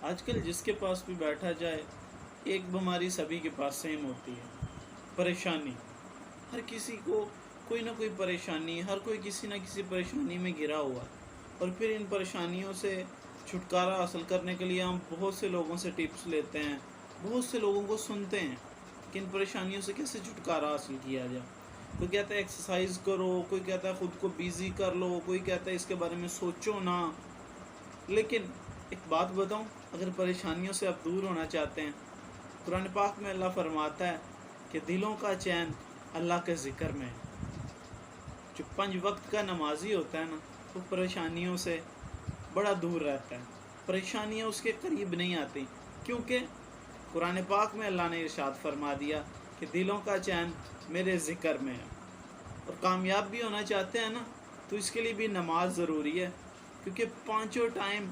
آج کل جس کے پاس بھی بیٹھا جائے ایک بیماری سبھی کے پاس سیم ہوتی ہے، پریشانی۔ ہر کسی کو کوئی نہ کوئی پریشانی، ہر کوئی کسی نہ کسی پریشانی میں گھرا ہوا ہے، اور پھر ان پریشانیوں سے چھٹکارا حاصل کرنے کے لیے ہم بہت سے لوگوں سے ٹپس لیتے ہیں، بہت سے لوگوں کو سنتے ہیں کہ ان پریشانیوں سے کیسے چھٹکارا حاصل کیا جائے۔ کوئی کہتا ہے ایکسرسائز کرو، کوئی کہتا ہے خود کو بیزی کر لو، کوئی کہتا ہے اس کے بارے میں سوچو نہ۔ لیکن ایک بات بتاؤں، اگر پریشانیوں سے آپ دور ہونا چاہتے ہیں، قرآن پاک میں اللہ فرماتا ہے کہ دلوں کا چین اللہ کے ذکر میں ہے۔ جو 5 وقت کا نمازی ہوتا ہے نا، وہ پریشانیوں سے بڑا دور رہتا ہے، پریشانیاں اس کے قریب نہیں آتی، کیونکہ قرآن پاک میں اللہ نے ارشاد فرما دیا کہ دلوں کا چین میرے ذکر میں ہے۔ اور کامیاب بھی ہونا چاہتے ہیں نا، تو اس کے لیے بھی نماز ضروری ہے، کیونکہ 5 ٹائم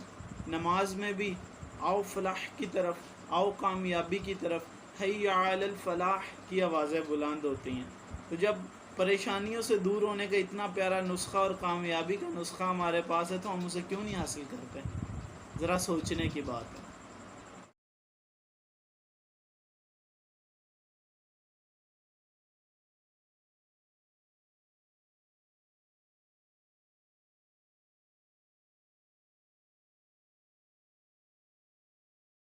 نماز میں بھی آؤ فلاح کی طرف، آؤ کامیابی کی طرف، حی علی الفلاح کی آوازیں بلند ہوتی ہیں۔ تو جب پریشانیوں سے دور ہونے کا اتنا پیارا نسخہ اور کامیابی کا نسخہ ہمارے پاس ہے، تو ہم اسے کیوں نہیں حاصل کرتے؟ ذرا سوچنے کی بات ہے۔